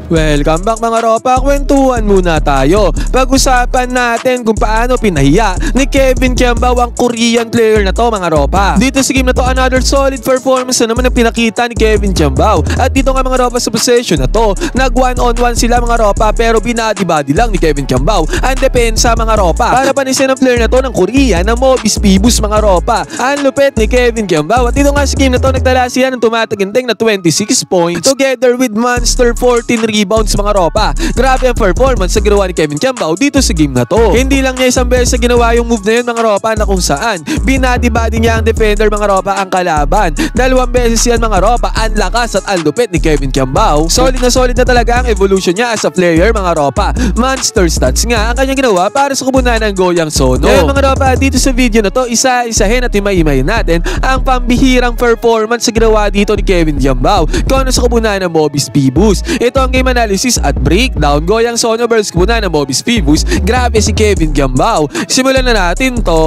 Welcome back mga ropa, kwentuhan muna tayo. Pag-usapan natin kung paano pinahiya ni Kevin Kiambao ang Korean player na to mga ropa. Dito sa game na to, another solid performance na naman ang pinakita ni Kevin Kiambao. At dito nga mga ropa sa possession na to, nag 1-on-1 sila mga ropa, pero binadi-body lang ni Kevin Kiambao ang depensa mga ropa. Para panisin ang player na to ng Korea na Mobis Phoebus mga ropa. Ang lupet ni Kevin Kiambao. At dito nga sa game na to, nagtala siya ng tumataginting na 26 points together with monster 14 rebounds mga ropa. Grabe ang performance sa ginawa ni Kevin Kiambao dito sa game na to. Hindi lang niya isang beses na ginawa yung move na yun mga ropa, na kung saan binadi-body niya ang defender mga ropa ang kalaban. Dalawang beses yan mga ropa. Ang lakas at ang lupit ni Kevin Kiambao. Solid na talaga ang evolution niya as a player mga ropa. Monster stats nga ang kanyang ginawa para sa kubunan ng Goyang Sono. Kaya mga ropa, dito sa video na to, isa-isahin at imay-imayin natin ang pambihirang performance sa ginawa dito ni Kevin Kiambao kung ano sa kubunan ng Mobis Phoebus. Ito ang game analysis at breakdown. Goyang Sono versus kubunan ng Mobis Phoebus. Grabe si Kevin Kiambao. Simulan na natin to.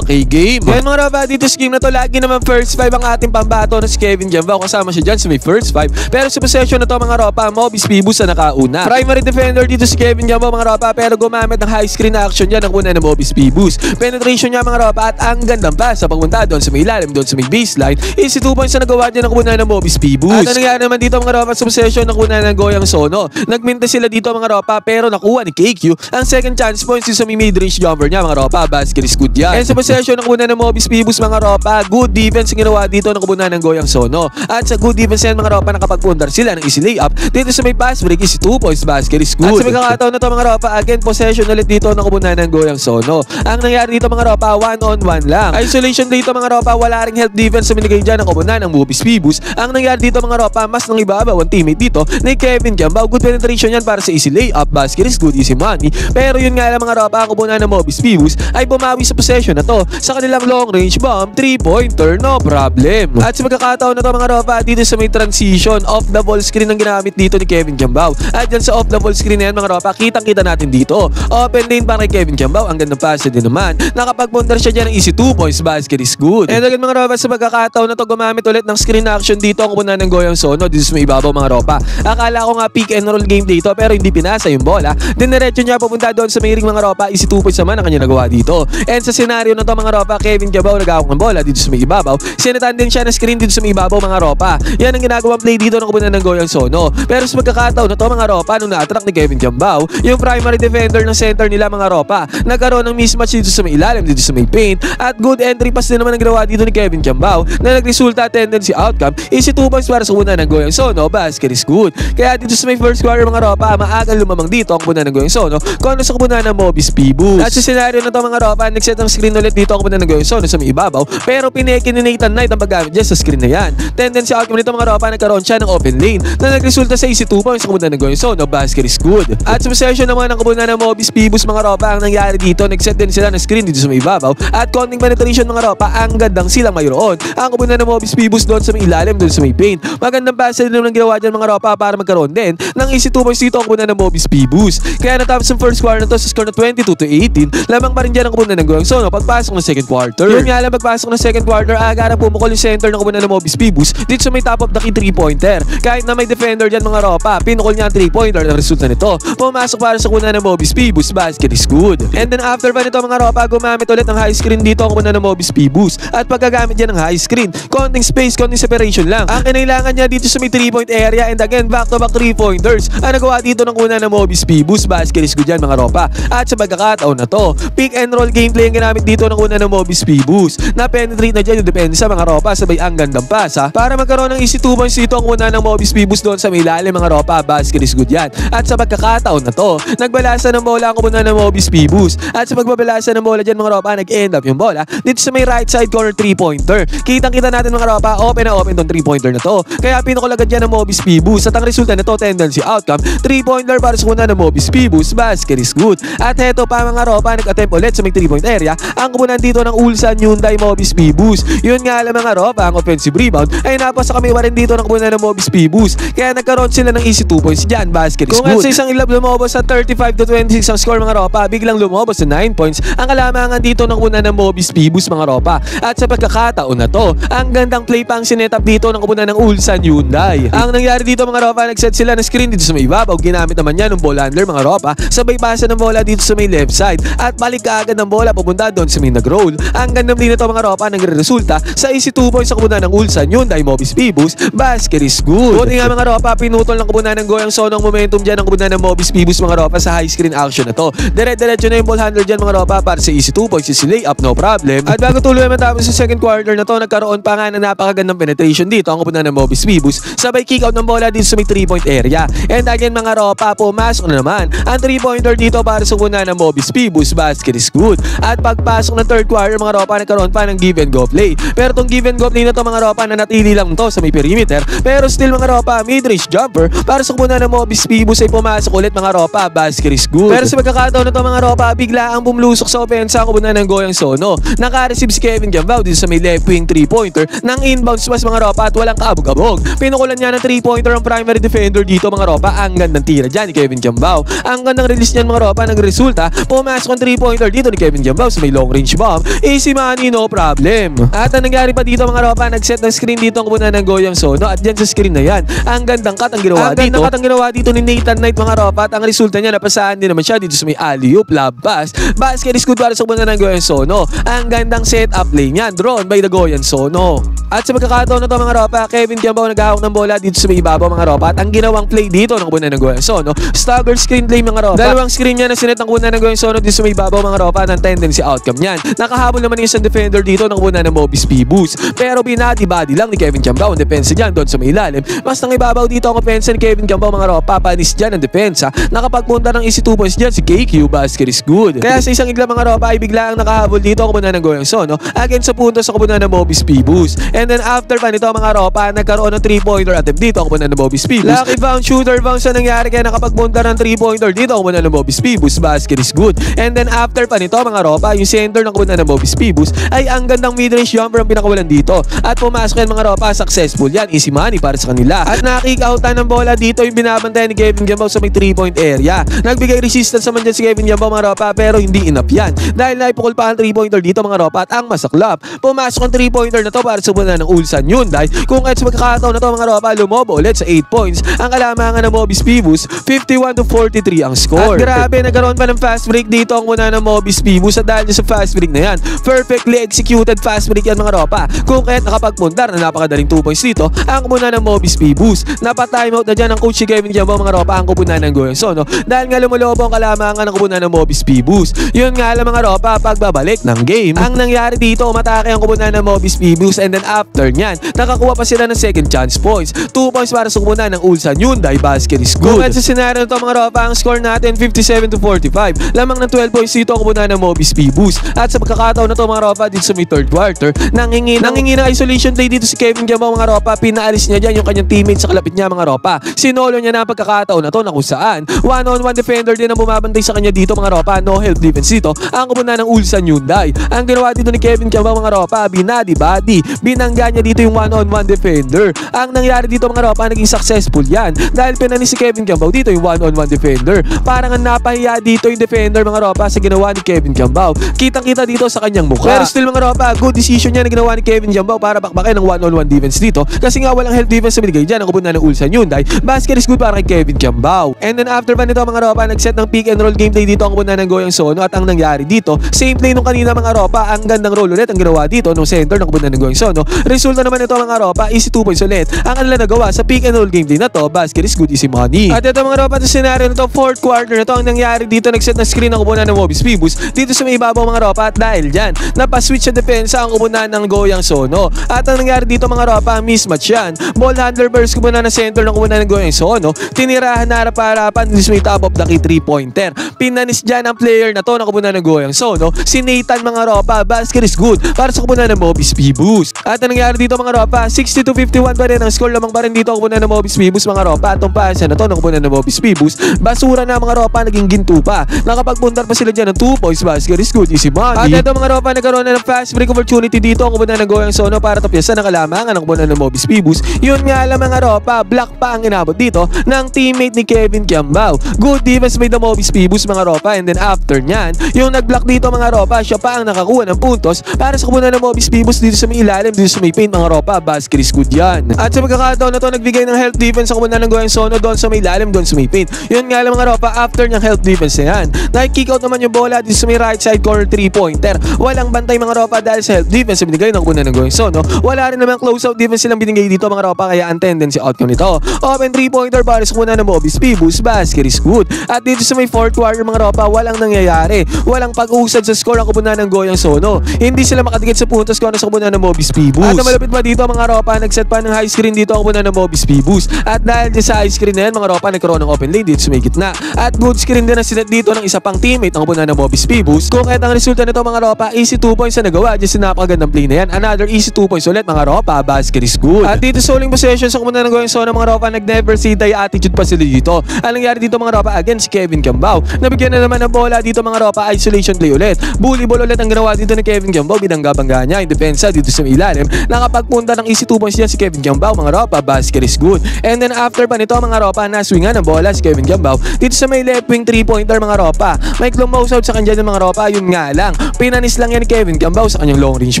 Okay, game. Ngayon mga ropa, dito sa game na to, lagi naman first 5 ang ating pambato na si Kevin Kiambao. Kasama siya dyan sa may first 5. Pero sa possession na to mga ropa, Mobis Phoebus na nakauna. Primary defender dito si Kevin Kiambao mga ropa, pero gumamit ng high screen action dyan ang kubunan ng Mobis Phoebus. Penetration niya mga ropa at ang gandang pass sa pagpunta doon sa may ilalim, doon sa may baseline. Easy 2 points na nagawa niya ng kubunan ng Mobis Phoebus. At ang nangyari naman dito mga ropa sa possession ng kubunan ng Goyang Sono. Nagminta sila dito mga ropa, pero nakuha ni KQ ang second chance points sa may mid-range jumper niya mga ropa. Basket is good yan. And sa possession ng kubunan ng Mobis Phoebus mga ropa, good defense ang ginawa dito ng kubunan ng Goyang Sono. At sa good defense yan mga ropa, nakapagpundar sila ng easy layup. Dito sa may pass break, easy 2 points, basket is good. At sa may kakataon na to mga ropa, again possession ulit dito ng kubunan ng Goyang Sono. Ang nangyari dito mga ropa, 1-on-1 lang. Isolation dito mga ropa, wala ring help defense sa minigay dyan ng kubunan ng Mobis Phoebus. Ang nangyari dito mga ropa, mas nang ibabaw ang teammate dito ni Kevin Kiambao. Good penetration yan para sa easy layup, basket is good, easy money. Pero yun nga lang mga ropa, ang kubunan ng Mobis Phoebus ay bumawi sa possession na to sa kanilang long range bomb 3-pointer, no problem. At sa magkakataon na to mga ropa, dito sa may transition off the ball screen ang ginamit dito ni Kevin Kiambao. At dyan sa off the ball screen na yan mga ropa, kitang-kita natin dito. Open lane para kay Kevin Kiambao, ang gandang pass din naman. Nakapag-pundar siya dyan ng easy 2 points, basket is good. And again mga ropa, sa magkakataon na to, gumamit ulit ng screen action dito ang kubunan ng Goyang Sono dito sa may ibabaw mga ropa. Akala ko nga pick and roll game dito, pero hindi pinasa yung bola. Dinerecho niya papunta doon sa may ring mga ropa, easy 2 points naman ang kanya nagawa dito. And sa scenario na to mga ropa, Kevin Kiambao nag-awak ng bola dito sa may ibabaw. Sinatan din siya na screen dito sa may ibabaw mga ropa. Yan ang ginagawang play dito ng kubunan ng Goyang Sono. Pero sa magkakataon na to mga ropa, nung na-attract ni Kevin Kiambao yung primary defender ng center nila mga ropa, nagkaroon ng mismatch dito sa may ilalim, dito sa may paint. At good entry pass din naman ang ginawa dito ni Kevin Kiambao na nagresulta tendency outcome. Easy 2 points para sa kubunan ng Goyang Sono, basket is good. Kaya dito sa may first quarter mga ropa, maagang lumamang dito ang kubunan ng Goyang Sono kung ano sa kubunan ng Mobis Phoebus. At sa scenario na to mga ropa, nag-set ang screen ulit dito ang kubunan ng Goyang Sono sa may ibabaw, pero pineke ni Nathan Knight ang paggamit dyan sa screen na yan. Tendency outcome nito mga ropa, nagkaroon siya ng open lane na nagresulta sa easy 2 points sa kubunan ng Goyang Sono, basket is good. At sa possession naman ng kubunan ng Mobis Phoebus mga ropa, ang nangyari dito, nag-set din sila ng screen dito sa may ibabaw at konting penetration mga ropa, ang gandang silang mayroon ang kubunan ng Mobis Phoebus doon sa may ilalim, doon sa may paint. Magandang pass din naman ang ginawa dyan mga ropa para magkaroon din ng easy 2 points dito ang kubunan ng Mobis Phoebus. Kaya natapos ang first quarter na to sa score na 22-18, lamang pa rin dyan ang kubunan ng Goyang Sono pagpasok ng second quarter. Yun nga lang, pagpasok ng second quarter, aga na pumukol yung center ng kubunan ng Mobis Phoebus dito sa may top of the key 3-pointer. Kahit na may defender dyan mga ropa, pinukol niya ang 3-pointer na resulta nito. Pumasok para sa kubunan ng Mobis Phoebus, basket is good. And then after pa nito mga ropa, gumamit ulit ng high screen dito ang kubunan ng Mobis Phoebus. At pagkagamit niya ng high screen, konting space, konting separation lang ang kinailangan niya dito sa may 3-point area. And again, back-to-back 3-pointers ang nagawa dito ng kubunan ng Mobis Phoebus, basket is good yan mga ropa. At sa pagkakataon na to, pick and roll gameplay ang ginamit dito ng kubunan ng Mobis Phoebus. Na-penetrate na dyan yung depende sa mga ropa, sabay ang gandang pasa para magkaroon ng easy 2 points dito ang kubunan ng Mobis Phoebus doon sa may ilalim mga ropa, basket is good yan. At sa pagkakataon na to, nagbalasa ng bola ang kubunan ng Mobis Phoebus. At sa pagbabalasa ng bola dyan mga ropa, nag-end up yung bola dito sa may right side corner 3-pointer. Kitang-kita natin mga ropa, open na open tong 3-pointer na to. Kaya pinukulagan dyan ng Mobis Phoebus. At ang resulta nito, tendency outcome 3-pointer para sa kubunan ng Mobis Phoebus, basket is good. At heto pa mga ropa, nag-attempt ulit sa may 3-point area ang kubunan dito ng Ulsan Hyundai Mobis Phoebus. Yun nga lang mga ropa, ang offensive rebound ay napasa kami rin dito ng kubunan ng Mobis Phoebus. Kaya nagkaroon sila ng easy 2 points dyan, basket is good. Kung sa isang ilab lumobos sa 35-26 ang score mga ropa, biglang lumobos sa 9 points ang kalamangan dito ng kubunan ng Mobis Phoebus mga ropa. At sa pagkakataon na to, ang gandang play pang sinetap dito ng kubunan ng Ulsan Hyundai. Ang nangyari dito mga ropa, nag-set sila ng na screen dito sa may ibabaw. Ginamit naman yan ng ball handler mga ropa. Sabay pasa ng bola dito sa may left side. At balik kaagad ng bola papunta doon sa may nag-roll. Ang gandang play na to mga ropa nagre-resulta sa easy 2 points sa kubunan ng Ulsan Hyundai Mobis Phoebus. Basket is good. Buti nga mga ropa, pinutol ng kubunan ng Goyang Sono ang momentum dyan ng kubunan ng Mobis Phoebus mga ropa sa high screen action na to. Dire-diretso na yung ball handler dyan mga ropa para sa easy 2 points, easy layup, no problem. At bago tuloy matapos sa second quarter na to, nagkaroon pa nga ng napakagandang penetration dito ang kubunan ng Mobis Phoebus. Sabay kick out ng bola dito sa may 3-point area. And again mga ropa, pumasok na naman ang 3-pointer dito para sa kubunan ng Mobis Phoebus. Basket is good. At pagpasok ng third quarter mga ropa, nagkaroon pa ng give and go play. Pero tong give and go play na to mga ropa, nanatili lang to sa may perimeter. Pero still mga ropa, mid-range jumper para sa kubunan ng Mobis Phoebus ay pumasok ulit mga ropa. Basket is good. Pero sa pagkakataon na to mga ropa, bigla ang bumlusok sa opensa ang kubunan ng Goyang Sono. Naka-receive si Kevin Kiambao dito sa may left wing 3-pointer ng inbounds pass mga ropa at walang kabog-abog. Pinukulan niya ng 3-pointer ang primary defender dito mga ropa. Ang gandang tira dyan ni Kevin Kiambao. Ang gandang release niyan mga ropa, nagresulta pumasok ang 3-pointer dito ni Kevin Kiambao sa may long range bomb. Easy money, no problem. At ang nangyari pa dito mga ropa, nag-set ng screen dito ang kubunan ng Goyang Sono at dyan sa screen na yan, ang gandang cut ang ginawa dito ni Nathan Knight mga ropa at ang resulta niya napasaan din naman siya dito sa may alley-oop, lob pass. Basket is good para sa kubunan ng Goyang Sono. Ang gandang setup play niyan, drawn by the Goyang Sono. At sa pagkakataon na to mga ropa, Kevin Kiambao naghahawak ng bola dito sa may ibabaw mga ropa at ang ginawang play dito ng kubunan ng Goyang Sono, staggered screen play mga ropa. Dalawang screen niya na sinet ng kubunan ng Goyang Sono dito sa may ibabaw mga ropa at ang tendency outcome niyan. Nakahabol naman yung isang defender dito ng kubunan ng Mobis Phoebus. Pero binati-body lang ni Kevin Kiambao ang depensa dyan doon sa may ilalim. Mas nang ibabaw dito ang opensa ni Kevin Kiambao mga ropa, panis dyan ang depensa. Nakapagpunta ng easy 2 points dyan si KQ. Basket is good. Kaya sa isang igla mga ropa ay bigla ang nakahabol dito ang kubunan ng Goyang Sono against sa punto sa kubunan ng Mobis Phoebus. And then after pa nito mga ropa, nagkaroon ng 3-pointer attempt dito ang kubunan ng Mobis Phoebus. Lucky bounce, shooter bounce na nangyari kaya nakapagpunta ng 3-pointer dito ang kubunan ng Mobis Phoebus. Basket is good. And then after pa nito mga ropa, yung center ng kubunan ng Mobis Phoebus ay ang gandang mid-range jumper ang pinakawalan dito. At pumasok yan mga ropa, successful yan. Easy money para sa kanila. At nakick outan ng bola dito yung binabantayan ni Kevin Kiambao sa may 3-point area. Nagbigay resistance naman dyan si Kevin Kiambao mga ropa pero hindi enough yan. Dahil naipukul pa ang 3-pointer dito mga ropa at ang masaklap. Pumasok ang 3-pointer na to para sa kubunan ng Ulsan Hyundai. Kung at sa pagkakataon na to mga ropa, lumobo ulit sa 8 points. Ang kalamangan ng Mobis Phoebus, 51-43 ang score. At grabe, nagkaroon pa ng fast break dito ang kubunan ng Mobis Phoebus at dahil sa fast break na yan, perfectly executed fast break yan mga ropa. Kung kaya't nakapagpundar na napakadaling 2 points dito, ang kubunan ng Mobis Phoebus. Napa-timeout na dyan ang coach si Kevin Kiambao mga ropa ang kubunan ng Goyang Sono dahil nga lumulobo ang kalamangan ng kubunan ng Mobis Phoebus. Yun nga lang mga ropa, pagbabalik ng game. Ang nangyari dito, umatake ang kubunan ng Mobis Phoebus and then after nyan, nakakuha pa sila ng second chance points. 2 points para sa kubunan ng Ulsan Hyundai. Basket is good. Kung at sa scenario nito mga ropa, ang score natin 57-45. Lamang ng 12 points dito ang kubunan ng Mobis Phoebus. At sa pagkakataon na to mga ropa, dito sa may third quarter, nangingi ng isolation play dito si Kevin Kiambao mga ropa. Pinaalis niya dyan yung kanyang teammate sa kalapit niya mga ropa. Sinolo niya na ang pagkakataon na to na kung saan one-on-one defender din ang bumabantay sa kanya dito mga ropa. No help defense dito ang kubunan ng Ulsan Hyundai. Ang ginawa dito ni Kevin Kiambao mga ropa, binadi-body. Binangga niya dito yung one-on-one defender. Ang nangyari dito mga ropa, naging successful yan dahil pinanis si Kevin Kiambao dito yung one-on-one defender. Parang ang napahiya dito yung defender mga ropa sa ginawa ni Kevin Kiambao. Kitang-kita dito sa kanyang mukha. Pero still mga ropa, good decision niya na ginawa ni Kevin Kiambao para bakbakin ng one-on-one defense dito kasi nga walang help defense sa binigay dyan ang kubunan ng Ulsan Hyundai. Basket is good para kay Kevin Kiambao. And then after pa nito mga ropa, nag-set ng pick and roll gameplay dito ang kubunan ng Goyang Sono at ang nangyari dito, same play nung kanina mga ropa, ang gandang roll ulit ang ginawa dito no center ng kubunan ng Goyang Sono. Resulta naman ito mga ropa, easy 2 points ulit ang kanila nagawa sa pick and roll gameplay na to. Basket is good, easy money. At ito mga ropa, sa scenario na to, fourth quarter na to, ang nangyari dito, nag-set ng screen ng kubunan ng Mobis Phoebus dito sa may ibabaw mga ropa at dahil dyan, napaswitch sa depensa ang kubunan ng Goyang Sono. At ang nangyari dito mga ropa, mismatch yan. Ball handler versus kubunan ng center ng kubunan ng Goyang Sono. Tinirahan na harap-harapan dito sa may top of the key 3-pointer. Pinanis dyan ang player na to ng kubunan ng Goyang Sono. Si Nathan mga ropa, basket is good para sa kubunan ng Mobis Phoebus. At ang nangyari dito mga ropa, 60-51 pa rin ang score, lamang pa rin dito ang kubunan ng Mobis Phoebus mga ropa. At itong pasa na to ng kubunan ng Mobis Phoebus, basura na mga ropa, naging ginto pa. Nakapagpuntar pa sila dyan ng 2 points. Basket is good, easy money. At ito mga ropa, nagkaroon na ng fast break opportunity dito ang kubunan ng Goyang Sono para tapyasan ang kalamangan ng kubunan ng Mobis Phoebus. Yun nga lang mga ropa, block pa ang inabot dito ng teammate ni Kevin Kiambao. Good defense by the Mobis Phoebus mga ropa, and then after nyan, yung nag-block dito mga ropa, siya pa ang nakakuha ng puntos para sa kubunan ng Mobis Phoebus dito sa may ilalim, dito sa may paint mga ropa. Basket is good yan. At sa pagkakataon na to, nagbigay ng help defense sa kubunan ng Goyang Sono doon sa may lalim, doon sa may paint. Yun nga lang mga ropa, after niyang help defense na yan, naki-kick out naman yung bola dito sa may right side corner 3-pointer. Walang bantay mga ropa dahil sa help defense na binigay ng kupunan ng Goyang Sono. Wala rin naman close out defense silang binigay dito mga ropa, kaya ang tendency outcome nito. Open 3-pointer para sa kupunan ng Mobis Pibus, basket is good. At dito sa may fourth quarter mga ropa, walang nangyayari. Walang pag-usad sa score ang kupunan ng Goyang Sono. Hindi sila makadikit sa puntos ko sa kupunan ng Mobis Pibus. At malapit pa dito mga ropa, nagset pa ng high screen dito ang kupunan ng Mobis Pibus. At dahil sa high screen na yan mga ropa, nagkaroon ng open lane dito sa may gitna. At good screen din na sinet dito ng isa pang teammate ang kupunan ng Mobis Pibus. Kung kahit ang resulta nito mga ropa, easy 2 points na nagawa dyan sa napakagandang play na yan. Another easy 2 points ulit mga ropa, basket is good. At dito sa huling possession sa kupunan ng Goyang Sono mga ropa, nag-never see die attitude pa sila dito. Ang nangyari dito mga ropa, again si Kevin Kiambao. Nabigyan na naman ng bola dito mga ropa, isolation play ulit. Bully ball ulit ang ginawa dito ni Kevin Kiambao, binangga-bangga niya yung depensa dito sa ilalim. Nakapagpunta ng easy 2 points niya si Kevin Kiambao mga ropa, basket is good. And then after pa nito mga ropa, naswingan ng bola si Kevin Kiambao dito sa may left wing 3-pointer mga ropa. May close out sa kanya ng mga ropa, yun nga lang. Pinanis lang yan ni Kevin Kiambao sa kanyang long range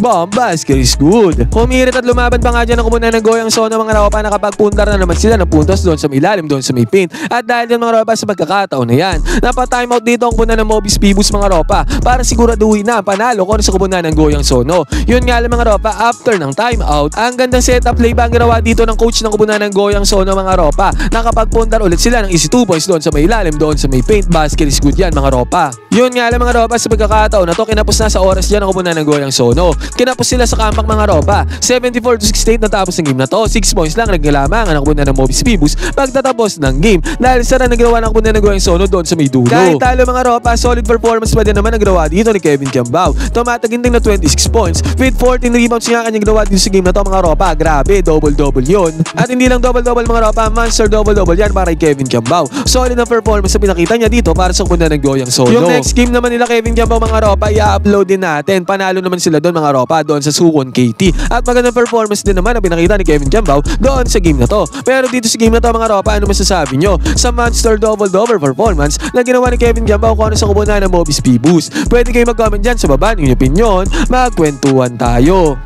bomb, basket is good. Humirit at lumaban pa nga dyan ang kupunan ng Goyang Sono mga ropa, nakapagpunta na naman sila ng puntos doon sa may ilalim, doon sa may paint. At dahil dyan mga ropa sa pagkakataon na yan, napa-timeout dito ang kupunan ng Mobis Pibus mga ropa para siguraduhin na panalo ko sa kupunan ng Goyang Sono. Yun nga lang mga ropa, after ng timeout, ang gandang setup play ba ang ginawa dito ng coach ng kupunan ng Goyang Sono mga ropa. Nakapagpunta ulit sila ng easy 2 points doon sa may ilalim, doon sa may paint, basket is good yan mga ropa. Yun nga lang mga ropa, sa pagkakataon na to, kinapos na sa oras dyan ang kupunan ng Goyang Sono. Kinapos sila sa kampak mga ropa, 74-68 natapos ng game na to. 6 points lang naglalamangan ang kupunan ng Mobis Pibus pagtatapos ng game dahil sa nagawa ng kupunan ng Goyang Sono doon sa may dulo. Kahit talo mga ropa, solid performance pa din naman ang ginawa dito ni Kevin Kiambao. Tumataginting na 26 points with 14 rebounds nga kanyang ginawa dito sa game na to mga ropa. Grabe, double-double yun. At hindi lang double-double mga ropa, monster double-double yan para kay Kevin Kiambao. Solid ang performance na pinakita niya dito para sa kupunan ng Goyang Sono. Yung next game naman nila Kevin Kiambao mga ropa, i-upload din natin. Panalo naman sila doon mga ropa, doon sa Suwon KT. At magandang performance din naman ang pinakita ni Kevin Kiambao doon sa game na to. Pero dito sa game na to mga ropa, ano masasabi nyo sa monster double-double performance na ginawa ni Kevin Kiambao kung ano sa kupunan ng Mobis Pibus? Pwede kayo mag-comment dyan sa baba ng inyong opinion. Magkwentuhan tayo.